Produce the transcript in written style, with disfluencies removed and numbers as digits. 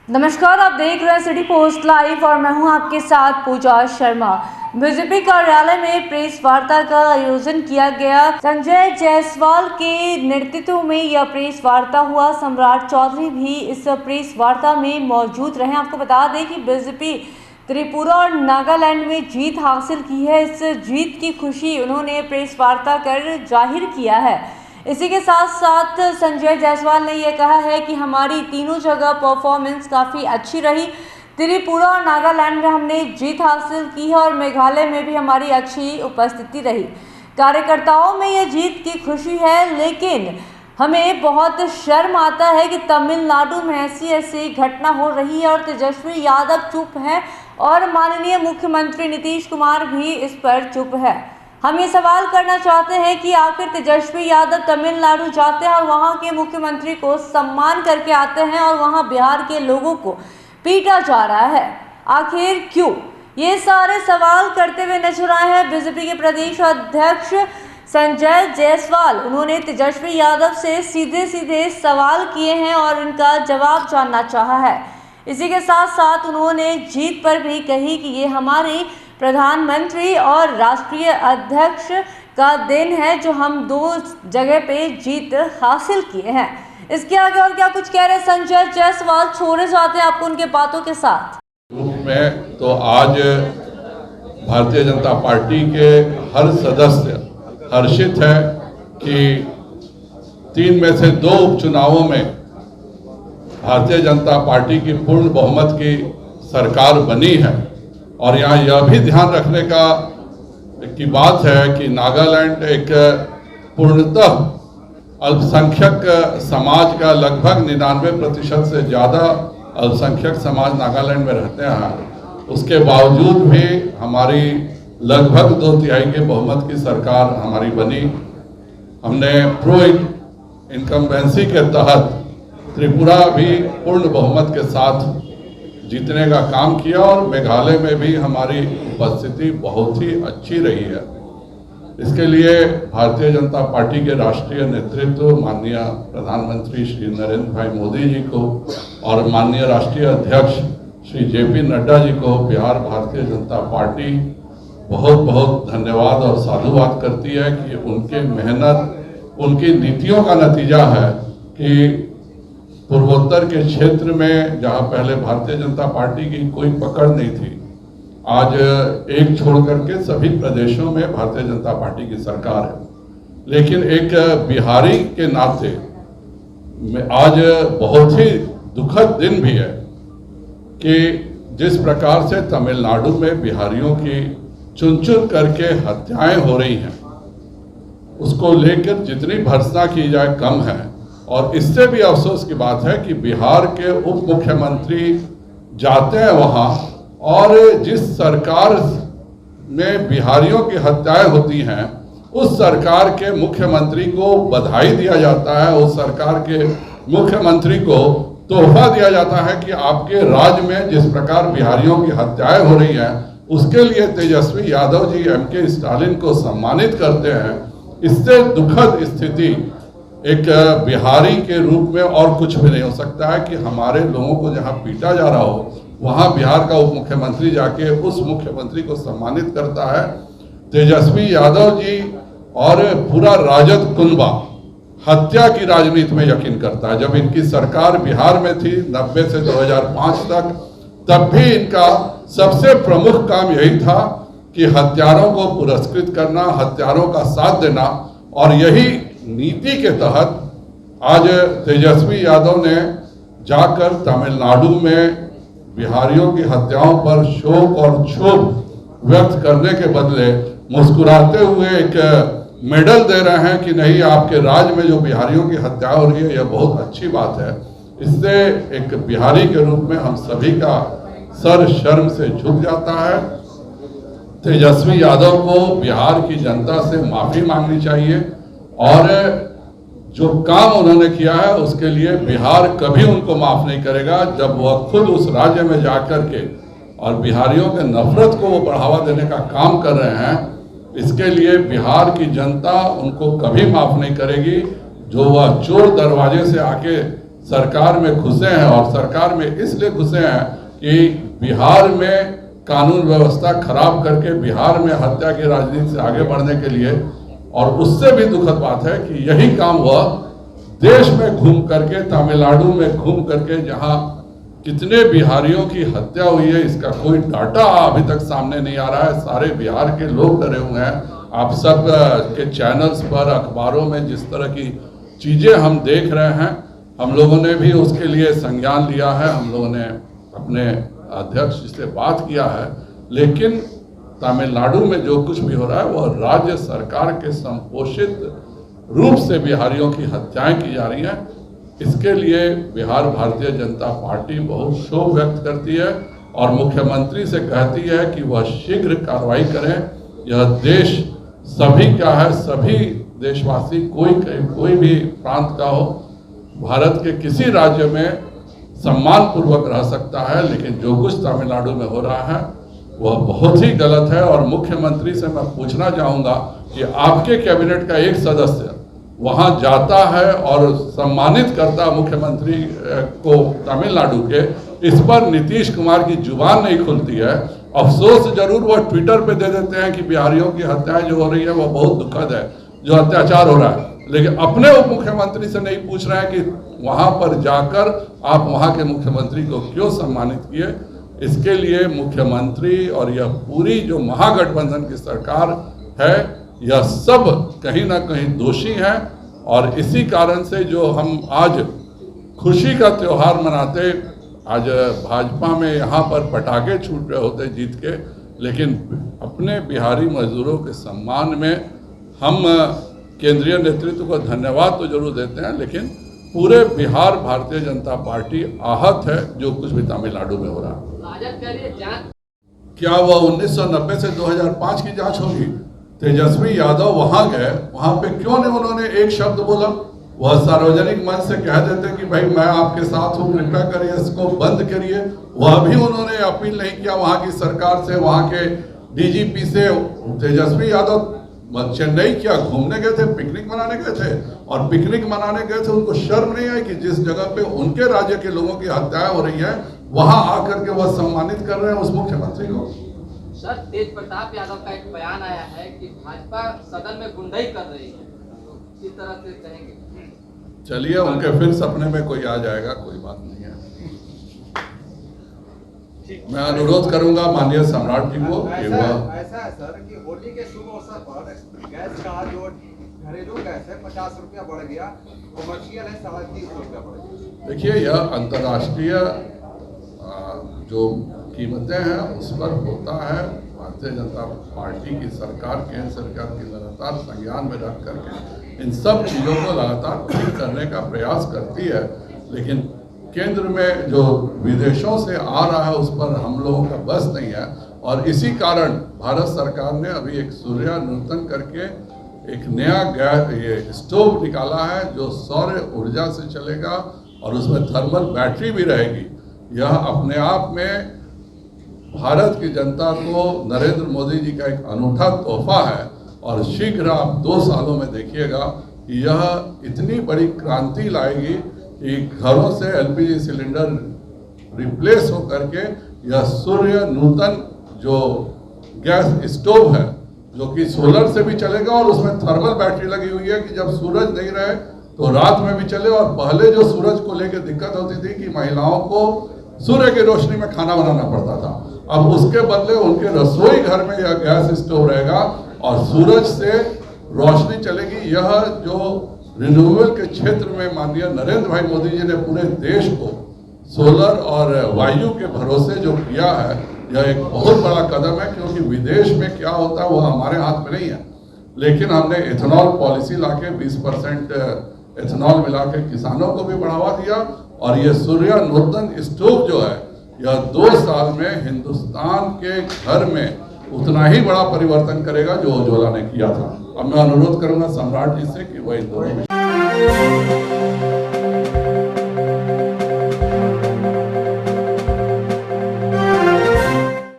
नमस्कार, आप देख रहे हैं सिटी पोस्ट लाइव और मैं हूं आपके साथ पूजा शर्मा। बीजेपी कार्यालय में प्रेस वार्ता का आयोजन किया गया। संजय जायसवाल के नेतृत्व में यह प्रेस वार्ता हुआ। सम्राट चौधरी भी इस प्रेस वार्ता में मौजूद रहे। आपको बता दें कि बीजेपी त्रिपुरा और नागालैंड में जीत हासिल की है। इस जीत की खुशी उन्होंने प्रेस वार्ता कर जाहिर किया है। इसी के साथ साथ संजय जायसवाल ने यह कहा है कि हमारी तीनों जगह परफॉर्मेंस काफ़ी अच्छी रही। त्रिपुरा और नागालैंड में हमने जीत हासिल की है और मेघालय में भी हमारी अच्छी उपस्थिति रही। कार्यकर्ताओं में यह जीत की खुशी है, लेकिन हमें बहुत शर्म आता है कि तमिलनाडु में ऐसी घटना हो रही है और तेजस्वी यादव चुप हैं और माननीय मुख्यमंत्री नीतीश कुमार भी इस पर चुप है। हम ये सवाल करना चाहते हैं कि आखिर तेजस्वी यादव तमिलनाडु जाते हैं और वहाँ के मुख्यमंत्री को सम्मान करके आते हैं और वहाँ बिहार के लोगों को पीटा जा रहा है, आखिर क्यों? ये सारे सवाल करते हुए नजर आए हैं बीजेपी के प्रदेश अध्यक्ष संजय जायसवाल। उन्होंने तेजस्वी यादव से सीधे सवाल किए हैं और इनका जवाब जानना चाहा है। इसी के साथ साथ उन्होंने जीत पर भी कही कि ये हमारे प्रधानमंत्री और राष्ट्रीय अध्यक्ष का दिन है जो हम दो जगह पे जीत हासिल किए हैं। इसके आगे और क्या कुछ कह रहे संजय जायसवाल, छोड़े जाते हैं आपको उनके बातों के साथ। में तो आज भारतीय जनता पार्टी के हर सदस्य हर्षित है कि 3 में से 2 उपचुनावों में भारतीय जनता पार्टी की पूर्ण बहुमत की सरकार बनी है। और यहाँ यह भी ध्यान रखने की बात है कि नागालैंड एक पूर्णतः अल्पसंख्यक समाज का लगभग 99% से ज़्यादा अल्पसंख्यक समाज नागालैंड में रहते हैं। उसके बावजूद भी हमारी लगभग 2/3 के बहुमत की सरकार हमारी बनी। हमने प्रो इनकम्बेंसी के तहत त्रिपुरा भी पूर्ण बहुमत के साथ जीतने का काम किया और मेघालय में भी हमारी उपस्थिति बहुत ही अच्छी रही है। इसके लिए भारतीय जनता पार्टी के राष्ट्रीय नेतृत्व माननीय प्रधानमंत्री श्री नरेंद्र भाई मोदी जी को और माननीय राष्ट्रीय अध्यक्ष श्री JP नड्डा जी को बिहार भारतीय जनता पार्टी बहुत बहुत धन्यवाद और साधुवाद करती है कि उनके मेहनत, उनकी नीतियों का नतीजा है कि पूर्वोत्तर के क्षेत्र में जहां पहले भारतीय जनता पार्टी की कोई पकड़ नहीं थी, आज एक छोड़ करके सभी प्रदेशों में भारतीय जनता पार्टी की सरकार है। लेकिन एक बिहारी के नाते आज बहुत ही दुखद दिन भी है कि जिस प्रकार से तमिलनाडु में बिहारियों की चुन करके हत्याएं हो रही हैं, उसको लेकर जितनी भर्त्सना की जाए कम है। और इससे भी अफसोस की बात है कि बिहार के उप मुख्यमंत्री जाते हैं वहाँ और जिस सरकार में बिहारियों की हत्याएं होती हैं उस सरकार के मुख्यमंत्री को बधाई दिया जाता है, उस सरकार के मुख्यमंत्री को तोहफा दिया जाता है कि आपके राज्य में जिस प्रकार बिहारियों की हत्याएं हो रही हैं उसके लिए तेजस्वी यादव जी MK स्टालिन को सम्मानित करते हैं। इससे दुखद स्थिति एक बिहारी के रूप में और कुछ भी नहीं हो सकता है कि हमारे लोगों को जहां पीटा जा रहा हो वहां बिहार का उप मुख्यमंत्री जाके उस मुख्यमंत्री को सम्मानित करता है। तेजस्वी यादव जी और पूरा राजद कुनबा हत्या की राजनीति में यकीन करता है। जब इनकी सरकार बिहार में थी 90 से 2005 तक, तब भी इनका सबसे प्रमुख काम यही था कि हत्यारों को पुरस्कृत करना, हत्यारों का साथ देना। और यही नीति के तहत आज तेजस्वी यादव ने जाकर तमिलनाडु में बिहारियों की हत्याओं पर शोक और क्षोभ व्यक्त करने के बदले मुस्कुराते हुए एक मेडल दे रहे हैं कि नहीं, आपके राज्य में जो बिहारियों की हत्या हो रही है यह बहुत अच्छी बात है। इससे एक बिहारी के रूप में हम सभी का सर शर्म से झुक जाता है। तेजस्वी यादव को बिहार की जनता से माफी मांगनी चाहिए और जो काम उन्होंने किया है उसके लिए बिहार कभी उनको माफ नहीं करेगा। जब वह खुद उस राज्य में जाकर के और बिहारियों के नफरत को वो बढ़ावा देने का काम कर रहे हैं, इसके लिए बिहार की जनता उनको कभी माफ नहीं करेगी। जो वह चोर दरवाजे से आके सरकार में घुसे हैं, और सरकार में इसलिए घुसे हैं कि बिहार में कानून व्यवस्था खराब करके बिहार में हत्या की राजनीति से आगे बढ़ने के लिए, और उससे भी दुखद बात है कि यही काम वह देश में घूम करके, तमिलनाडु में घूम करके, जहां कितने बिहारियों की हत्या हुई है इसका कोई डाटा अभी तक सामने नहीं आ रहा है। सारे बिहार के लोग डरे हुए हैं। आप सब के चैनल्स पर, अखबारों में जिस तरह की चीजें हम देख रहे हैं, हम लोगों ने भी उसके लिए संज्ञान लिया है। हम लोगों ने अपने अध्यक्ष से बात किया है, लेकिन तमिलनाडु में जो कुछ भी हो रहा है वह राज्य सरकार के संपोषित रूप से बिहारियों की हत्याएं की जा रही हैं। इसके लिए बिहार भारतीय जनता पार्टी बहुत क्षोभ व्यक्त करती है और मुख्यमंत्री से कहती है कि वह शीघ्र कार्रवाई करें। यह देश सभी का है, सभी देशवासी, कोई भी प्रांत का हो, भारत के किसी राज्य में सम्मान पूर्वक रह सकता है, लेकिन जो कुछ तमिलनाडु में हो रहा है वह बहुत ही गलत है। और मुख्यमंत्री से मैं पूछना चाहूँगा कि आपके कैबिनेट का एक सदस्य वहाँ जाता है और सम्मानित करता मुख्यमंत्री को तमिलनाडु के, इस पर नीतीश कुमार की जुबान नहीं खुलती है। अफसोस जरूर वह ट्विटर पे दे देते हैं कि बिहारियों की हत्याएं जो हो रही है वह बहुत दुखद है, जो अत्याचार हो रहा है, लेकिन अपने उप मुख्यमंत्री से नहीं पूछ रहे हैं कि वहां पर जाकर आप वहां के मुख्यमंत्री को क्यों सम्मानित किए। इसके लिए मुख्यमंत्री और यह पूरी जो महागठबंधन की सरकार है, यह सब कहीं ना कहीं दोषी हैं। और इसी कारण से जो हम आज खुशी का त्योहार मनाते, आज भाजपा में यहाँ पर पटाखे छूट रहे होते जीत के, लेकिन अपने बिहारी मजदूरों के सम्मान में हम केंद्रीय नेतृत्व को धन्यवाद तो जरूर देते हैं, लेकिन पूरे बिहार भारतीय जनता पार्टी आहत है जो कुछ भी तमिलनाडु में हो रहा है। क्या वह 1990 से 2005 की जांच होगी? तेजस्वी यादव वहां गए, वहां पे क्यों नहीं उन्होंने एक शब्द बोला? वह सार्वजनिक मंच से कह देते कि भाई मैं आपके साथ हूँ, कृपया करिए इसको बंद करिए। वह भी उन्होंने अपील नहीं किया वहां की सरकार से, वहां के डीजीपी से। तेजस्वी यादव चेन्नई क्या घूमने गए थे, पिकनिक मनाने गए थे, और पिकनिक मनाने गए थे, उनको शर्म नहीं आई कि जिस जगह पे उनके राज्य के लोगों की हत्याएं हो रही है वहां आकर के वह सम्मानित कर रहे हैं उस मुख्यमंत्री को। सर, तेज प्रताप यादव का एक बयान आया है कि भाजपा सदन में गुंडाई कर रही है, किस तरह से कहेंगे? चलिए, उनके फिर सपने में कोई आ जाएगा, कोई बात नहीं है। मैं अनुरोध करूंगा माननीय सम्राट जी को कि वह ऐसा है सर कि होली के शुभ अवसर पर गैस का जो घरेलू गैस है 50 रुपया बढ़ गया, कमर्शियल है 30 रुपया बढ़ गया। देखिए, यह अंतर्राष्ट्रीय जो कीमतें हैं उस पर होता है। भारतीय जनता पार्टी की सरकार, केंद्र सरकार की लगातार संज्ञान में रख करके इन सब चीज़ों को लगातार ठीक करने का प्रयास करती है, लेकिन केंद्र में जो विदेशों से आ रहा है उस पर हम लोगों का बस नहीं है। और इसी कारण भारत सरकार ने अभी एक सूर्य नूतन करके एक नया गैस ये स्टोव निकाला है जो सौर ऊर्जा से चलेगा और उसमें थर्मल बैटरी भी रहेगी। यह अपने आप में भारत की जनता को नरेंद्र मोदी जी का एक अनूठा तोहफा है, और शीघ्र आप 2 सालों में देखिएगा कि यह इतनी बड़ी क्रांति लाएगी कि घरों से एलपीजी सिलेंडर रिप्लेस हो करके यह सूर्य नूतन जो गैस स्टोव है जो कि सोलर से भी चलेगा और उसमें थर्मल बैटरी लगी हुई है कि जब सूरज नहीं रहे तो रात में भी चले। और पहले जो सूरज को लेकर दिक्कत होती थी कि महिलाओं को सूर्य की रोशनी में खाना बनाना पड़ता था, अब उसके बदले उनके रसोई घर में यह गैस स्टोव रहेगा और सूरज से रोशनी चलेगी। यह जो रिन्यूएबल के क्षेत्र में माननीय नरेंद्र भाई मोदी जी ने पूरे देश को सोलर और वायु के भरोसे जो किया है, यह एक बहुत बड़ा कदम है, क्योंकि विदेश में क्या होता है वो हमारे हाथ में नहीं है। लेकिन हमने एथेनॉल पॉलिसी लाके 20% एथेनॉल मिला के किसानों को भी बढ़ावा दिया, और ये सूर्य नूतन स्टोव जो है यह 2 साल में हिंदुस्तान के घर में उतना ही बड़ा परिवर्तन करेगा जो उज्ज्वला ने किया था। अब मैं अनुरोध करूंगा सम्राट जी से कि वह इन दोनों